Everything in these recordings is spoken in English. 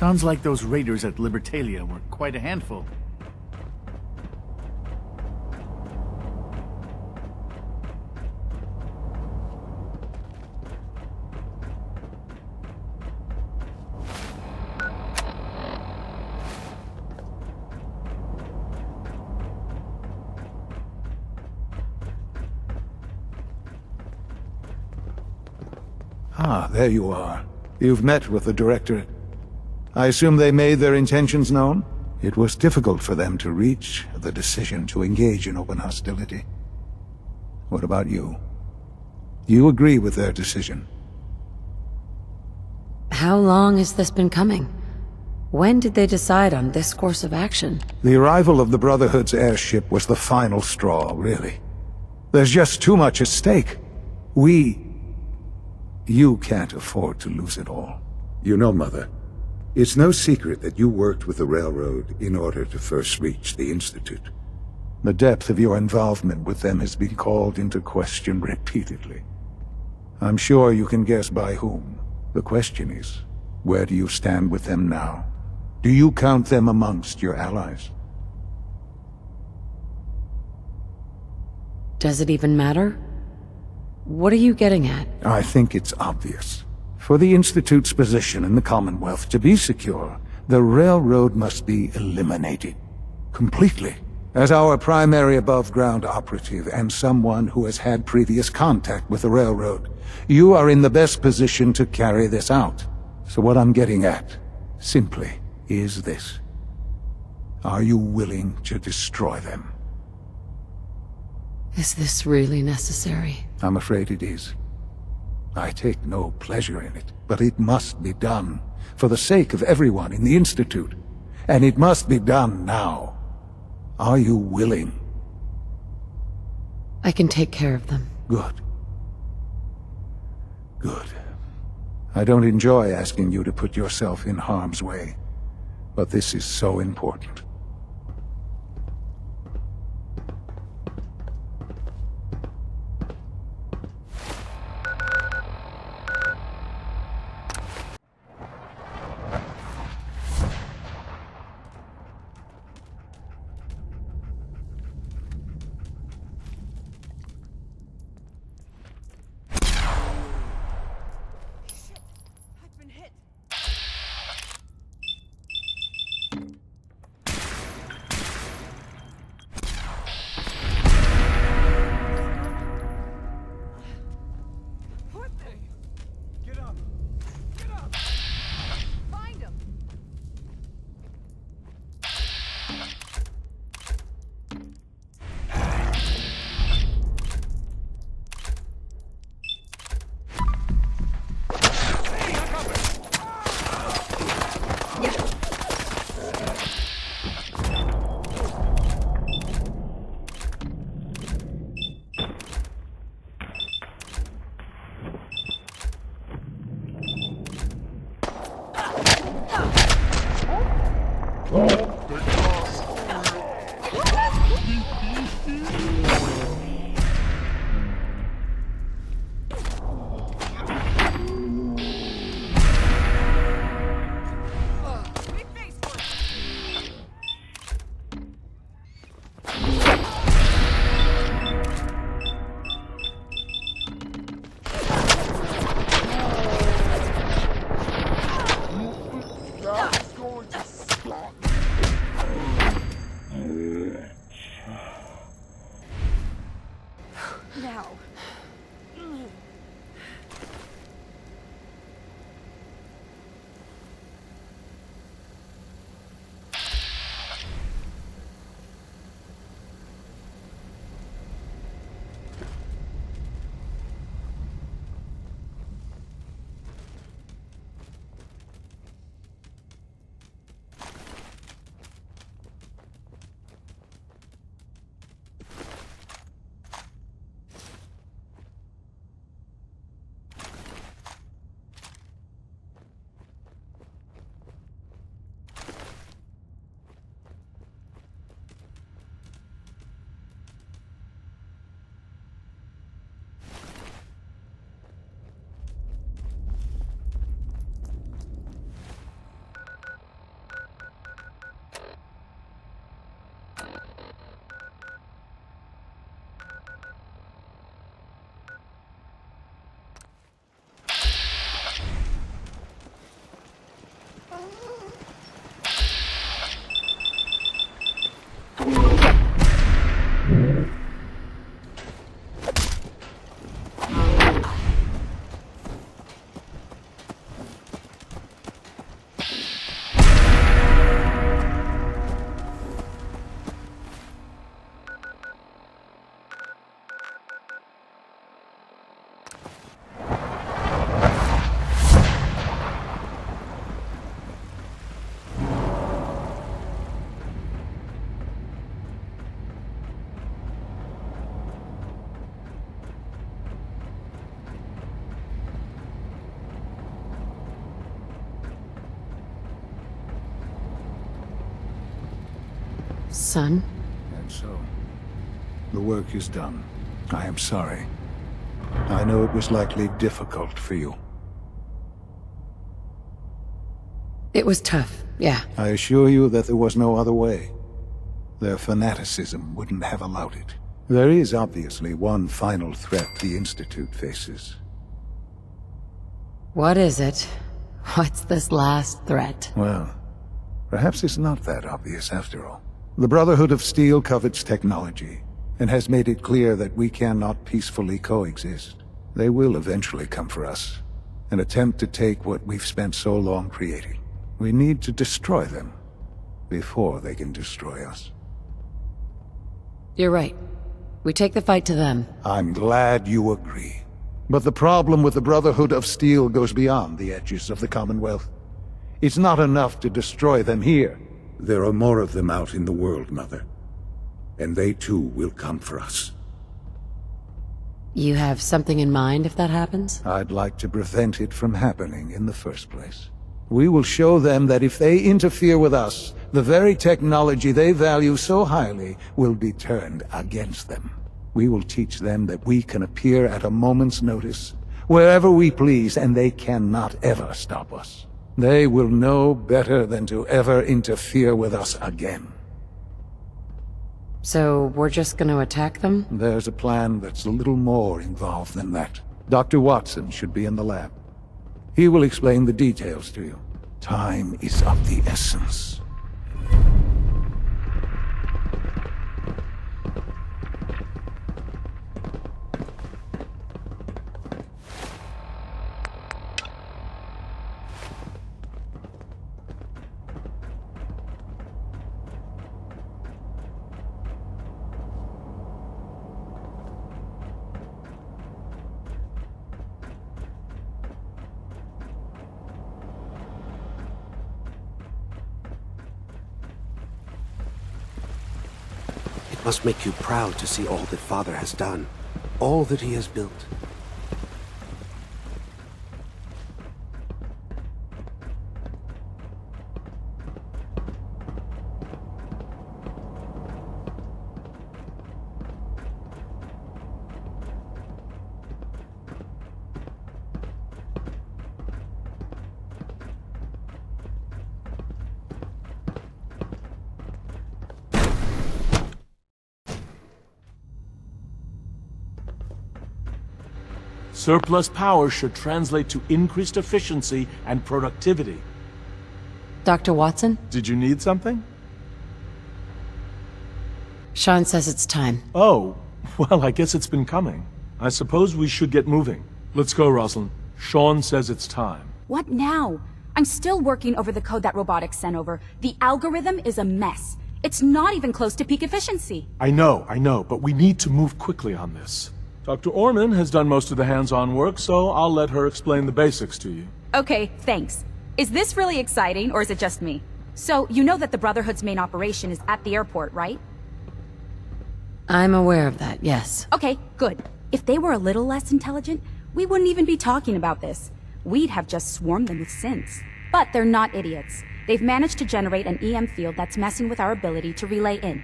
Sounds like those raiders at Libertalia were quite a handful. Ah, there you are. You've met with the Directorate. I assume they made their intentions known? It was difficult for them to reach the decision to engage in open hostility. What about you? Do you agree with their decision? How long has this been coming? When did they decide on this course of action? The arrival of the Brotherhood's airship was the final straw, really. There's just too much at stake. You can't afford to lose it all. You know, Mother, it's no secret that you worked with the Railroad in order to first reach the Institute. The depth of your involvement with them has been called into question repeatedly. I'm sure you can guess by whom. The question is, where do you stand with them now? Do you count them amongst your allies? Does it even matter? What are you getting at? I think it's obvious. For the Institute's position in the Commonwealth to be secure, the Railroad must be eliminated. Completely. As our primary above-ground operative and someone who has had previous contact with the Railroad, you are in the best position to carry this out. So what I'm getting at, simply, is this. Are you willing to destroy them? Is this really necessary? I'm afraid it is. I take no pleasure in it, but it must be done, for the sake of everyone in the Institute. And it must be done now. Are you willing? I can take care of them. Good. Good. I don't enjoy asking you to put yourself in harm's way, but this is so important. Son? And so, the work is done. I am sorry. I know it was likely difficult for you. It was tough, yeah. I assure you that there was no other way. Their fanaticism wouldn't have allowed it. There is obviously one final threat the Institute faces. What is it? What's this last threat? Well, perhaps it's not that obvious after all. The Brotherhood of Steel covets technology, and has made it clear that we cannot peacefully coexist. They will eventually come for us, and attempt to take what we've spent so long creating. We need to destroy them, before they can destroy us. You're right. We take the fight to them. I'm glad you agree. But the problem with the Brotherhood of Steel goes beyond the edges of the Commonwealth. It's not enough to destroy them here. There are more of them out in the world, Mother. And they too will come for us. You have something in mind if that happens? I'd like to prevent it from happening in the first place. We will show them that if they interfere with us, the very technology they value so highly will be turned against them. We will teach them that we can appear at a moment's notice, wherever we please, and they cannot ever stop us. They will know better than to ever interfere with us again. So, we're just gonna attack them? There's a plan that's a little more involved than that. Dr. Watson should be in the lab. He will explain the details to you. Time is of the essence. It must make you proud to see all that Father has done, all that he has built. Surplus power should translate to increased efficiency and productivity. Dr. Watson? Did you need something? Sean says it's time. Oh, well, I guess it's been coming. I suppose we should get moving. Let's go, Rosalind. Sean says it's time. What now? I'm still working over the code that robotics sent over. The algorithm is a mess. It's not even close to peak efficiency. I know, but we need to move quickly on this. Dr. Orman has done most of the hands-on work, so I'll let her explain the basics to you. Okay, thanks. Is this really exciting, or is it just me? So, you know that the Brotherhood's main operation is at the airport, right? I'm aware of that, yes. Okay, good. If they were a little less intelligent, we wouldn't even be talking about this. We'd have just swarmed them with synths. But they're not idiots. They've managed to generate an EM field that's messing with our ability to relay in.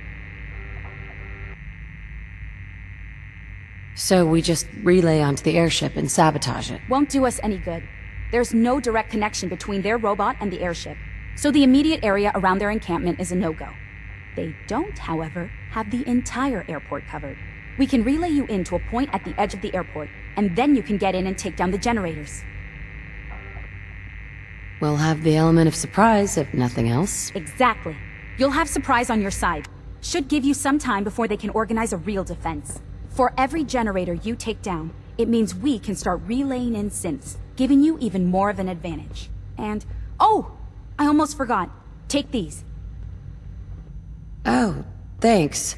So we just relay onto the airship and sabotage it. Won't do us any good. There's no direct connection between their robot and the airship, so the immediate area around their encampment is a no-go. They don't, however, have the entire airport covered. We can relay you in to a point at the edge of the airport, and then you can get in and take down the generators. We'll have the element of surprise, if nothing else. Exactly. You'll have surprise on your side. Should give you some time before they can organize a real defense. For every generator you take down, it means we can start relaying in synths, giving you even more of an advantage. And, oh! I almost forgot. Take these. Oh, thanks.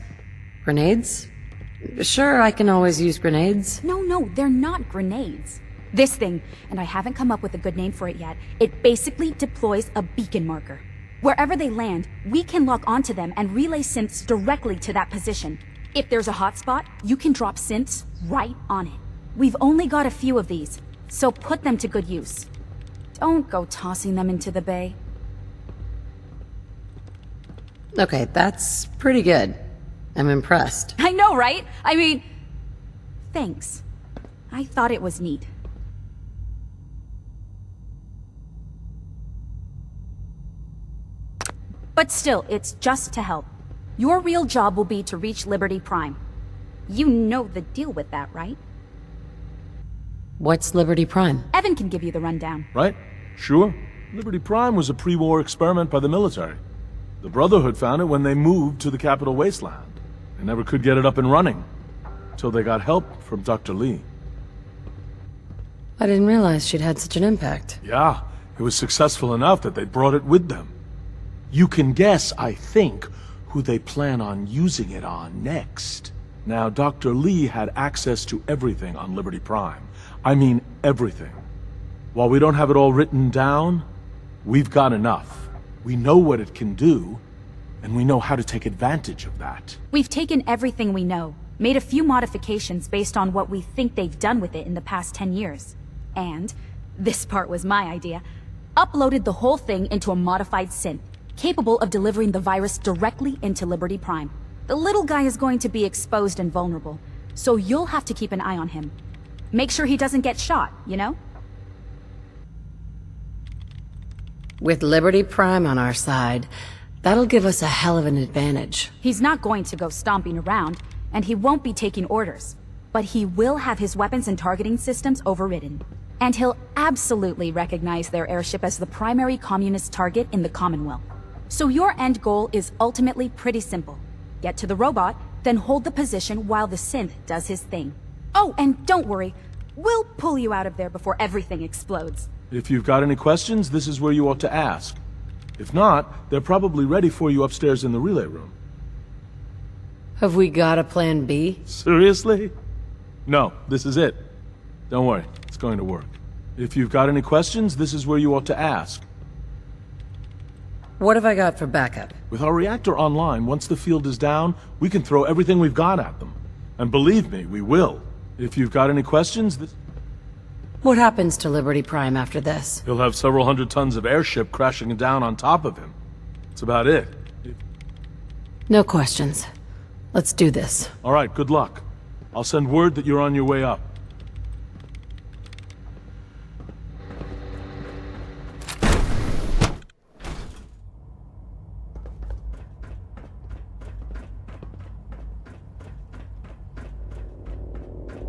Grenades? Sure, I can always use grenades. No, they're not grenades. This thing, and I haven't come up with a good name for it yet, it basically deploys a beacon marker. Wherever they land, we can lock onto them and relay synths directly to that position. If there's a hotspot, you can drop synths right on it. We've only got a few of these, so put them to good use. Don't go tossing them into the bay. Okay, that's pretty good. I'm impressed. I know, right? I mean, thanks. I thought it was neat. But still, it's just to help. Your real job will be to reach Liberty Prime. You know the deal with that, right? What's Liberty Prime? Evan can give you the rundown. Right? Sure. Liberty Prime was a pre-war experiment by the military. The Brotherhood found it when they moved to the capital wasteland. They never could get it up and running, until they got help from Dr. Lee. I didn't realize she'd had such an impact. Yeah, it was successful enough that they brought it with them. You can guess, I think, who they plan on using it on next. Now, Dr. Lee had access to everything on Liberty Prime. I mean everything. While we don't have it all written down, we've got enough. We know what it can do, and we know how to take advantage of that. We've taken everything we know, made a few modifications based on what we think they've done with it in the past 10 years. And, this part was my idea, uploaded the whole thing into a modified synth, capable of delivering the virus directly into Liberty Prime. The little guy is going to be exposed and vulnerable, so you'll have to keep an eye on him. Make sure he doesn't get shot, you know? With Liberty Prime on our side, that'll give us a hell of an advantage. He's not going to go stomping around, and he won't be taking orders. But he will have his weapons and targeting systems overridden. And he'll absolutely recognize their airship as the primary communist target in the Commonwealth. So your end goal is ultimately pretty simple. Get to the robot, then hold the position while the synth does his thing. Oh, and don't worry. We'll pull you out of there before everything explodes. If you've got any questions, this is where you ought to ask. If not, they're probably ready for you upstairs in the relay room. Have we got a plan B? Seriously? No, this is it. Don't worry, it's going to work. If you've got any questions, this is where you ought to ask. What have I got for backup? With our reactor online, once the field is down, we can throw everything we've got at them. And believe me, we will. If you've got any questions, What happens to Liberty Prime after this? he'll have several hundred tons of airship crashing down on top of him. That's about it. No questions. Let's do this. All right, good luck. I'll send word that you're on your way up.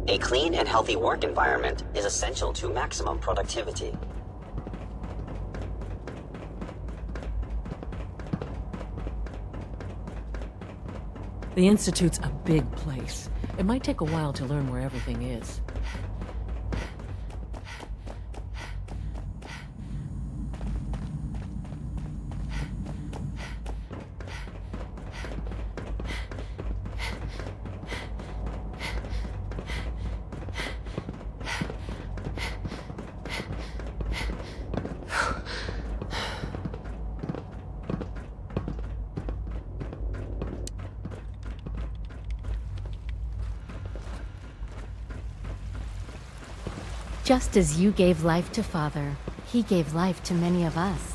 A clean and healthy work environment is essential to maximum productivity. The Institute's a big place. It might take a while to learn where everything is. Just as you gave life to Father, he gave life to many of us.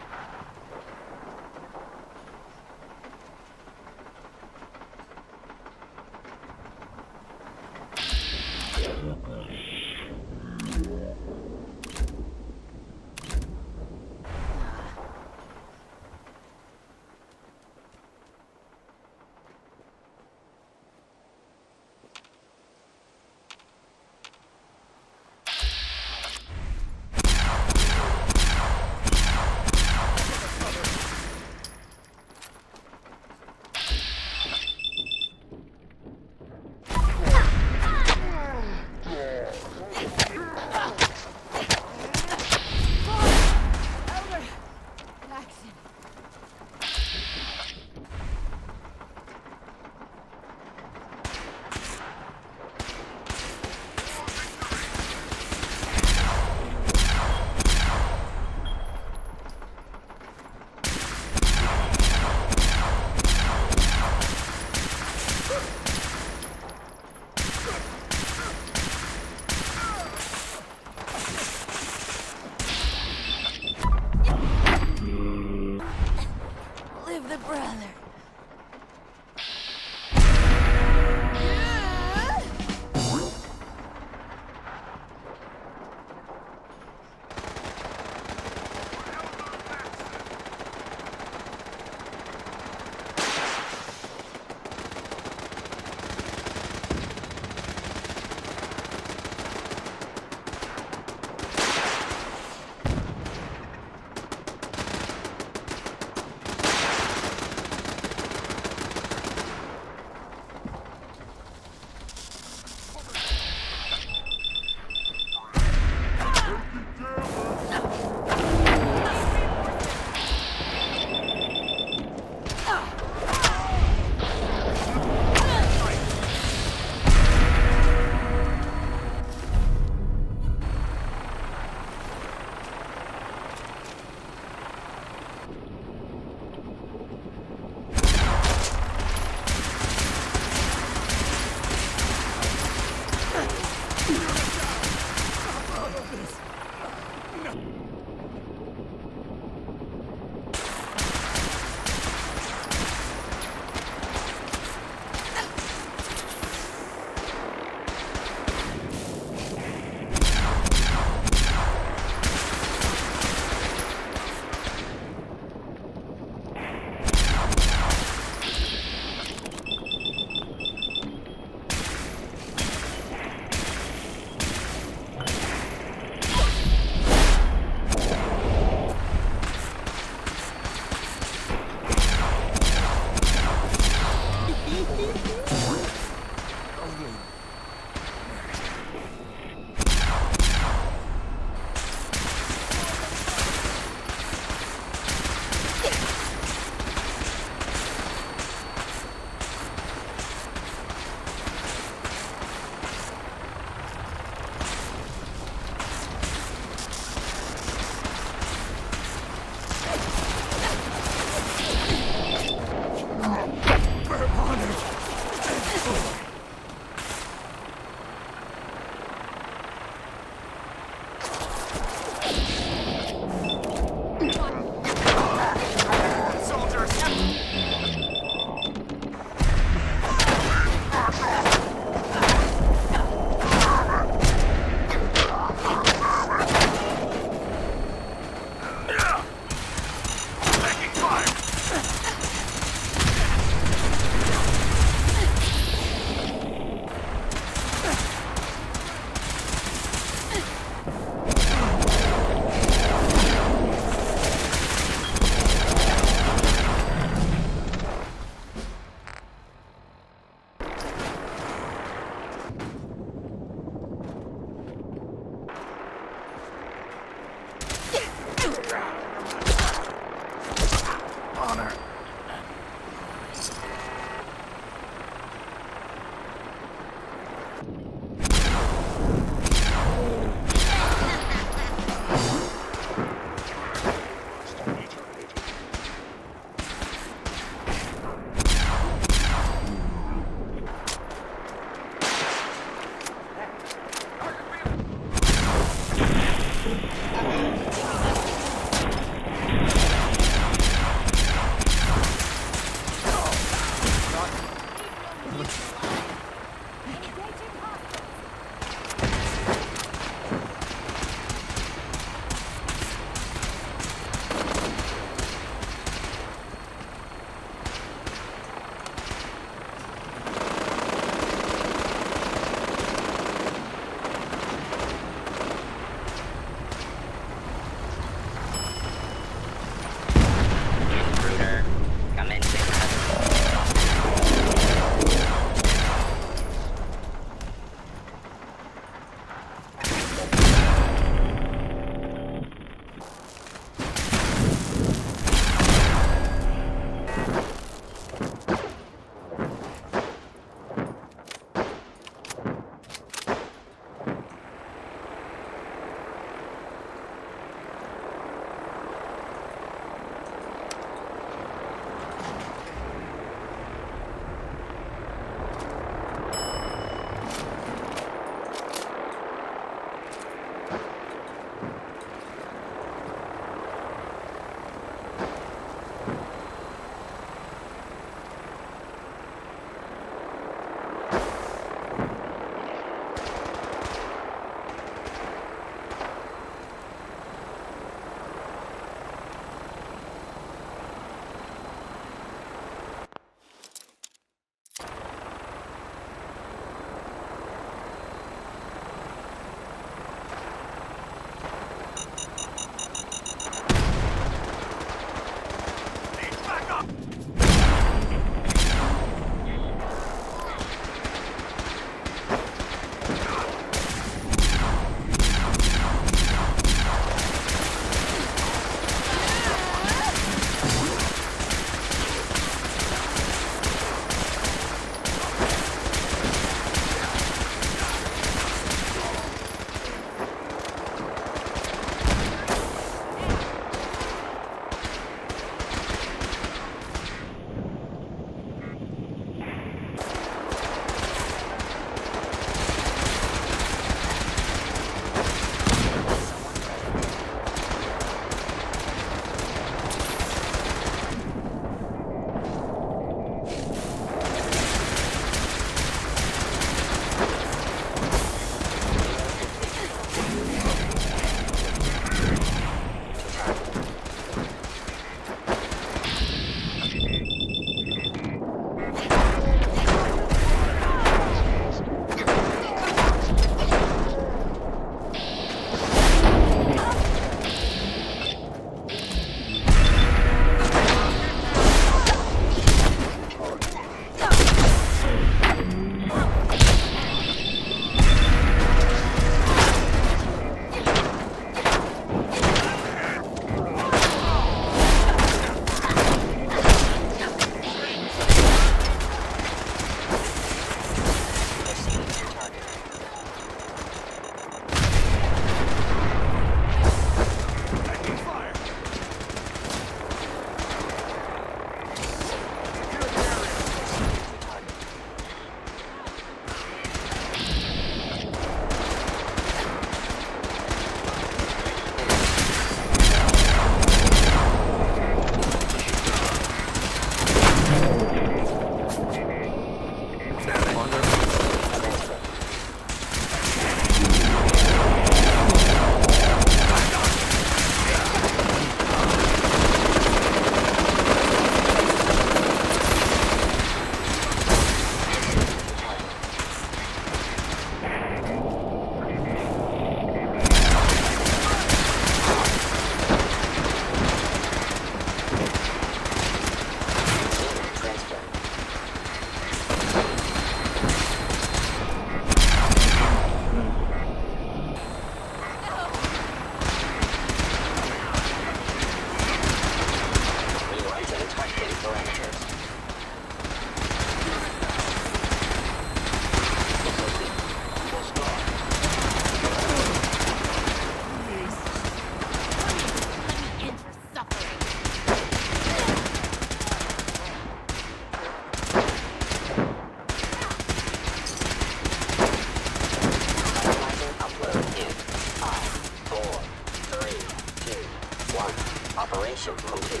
Operation complete.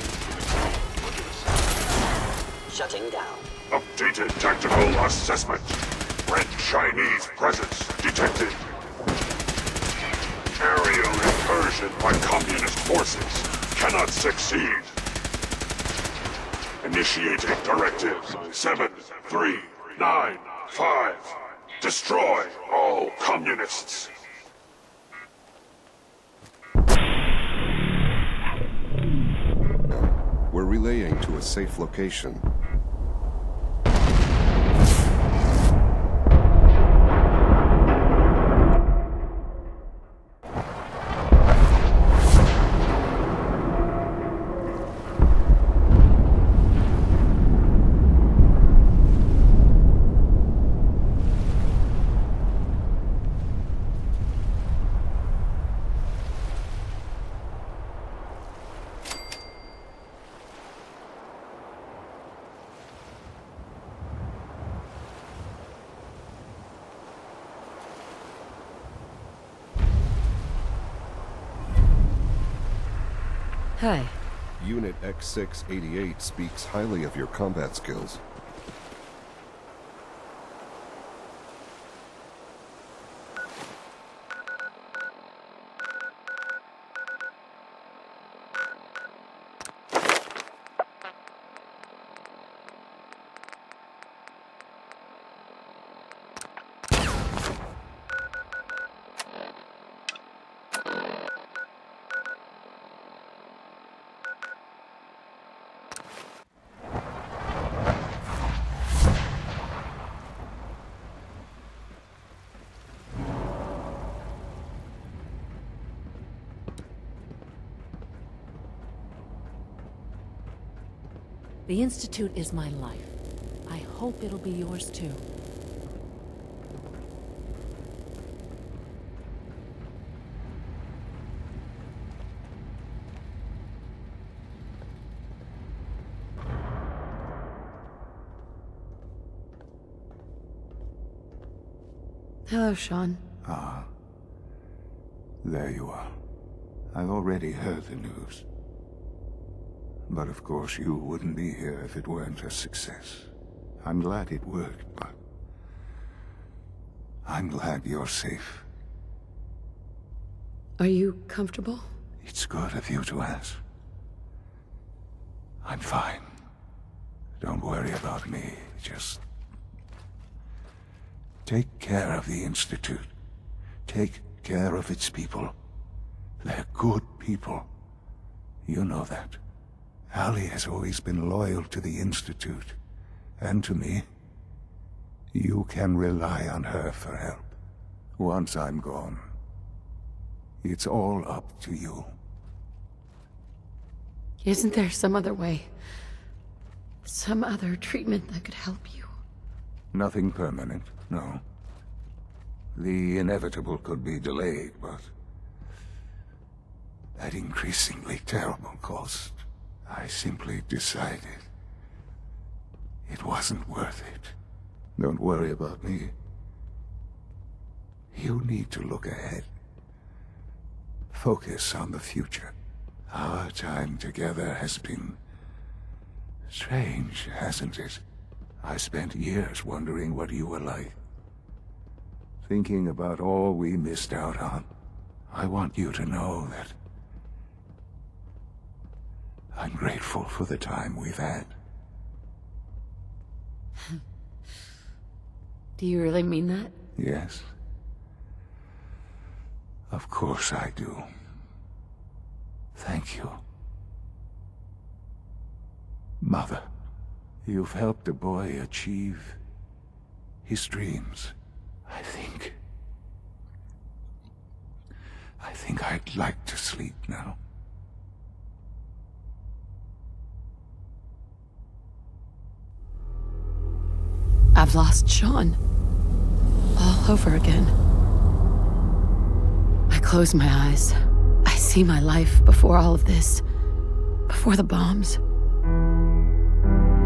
Shutting down. Updated tactical assessment. Red Chinese presence detected. Aerial incursion by communist forces cannot succeed. Initiating directives 7395. Destroy all communists. We're relaying to a safe location. Hi. Unit X688 speaks highly of your combat skills. The Institute is my life. I hope it'll be yours too. Hello, Sean. Ah. There you are. I've already heard the news. But of course you wouldn't be here if it weren't a success. I'm glad it worked, but I'm glad you're safe. Are you comfortable? It's good of you to ask. I'm fine. Don't worry about me. Just take care of the Institute. Take care of its people. They're good people. You know that. Allie has always been loyal to the Institute, and to me. You can rely on her for help. Once I'm gone, it's all up to you. Isn't there some other way? Some other treatment that could help you? Nothing permanent, no. The inevitable could be delayed, but at increasingly terrible cost. I simply decided it wasn't worth it. Don't worry about me. You need to look ahead. Focus on the future. Our time together has been strange, hasn't it? I spent years wondering what you were like. Thinking about all we missed out on. I want you to know that I'm grateful for the time we've had. Do you really mean that? Yes. Of course I do. Thank you. Mother, you've helped a boy achieve his dreams. I think I'd like to sleep now. I've lost Sean. All over again. I close my eyes. I see my life before all of this. Before the bombs.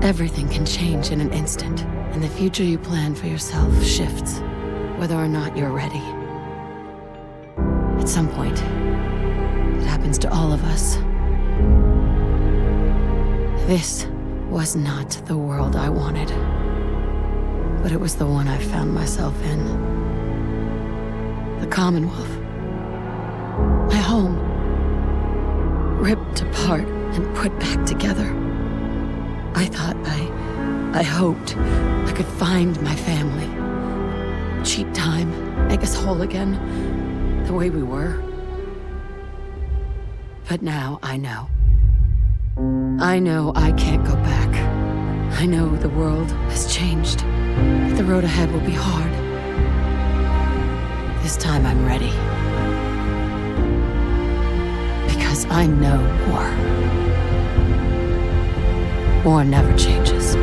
Everything can change in an instant, and the future you plan for yourself shifts, whether or not you're ready. At some point, it happens to all of us. This was not the world I wanted. but it was the one I found myself in. The Commonwealth. My home. Ripped apart and put back together. I thought I hoped I could find my family. Cheat time, make us whole again, the way we were. But now I know. I know I can't go back. I know the world has changed. The road ahead will be hard. This time I'm ready. Because I know more. War never changes.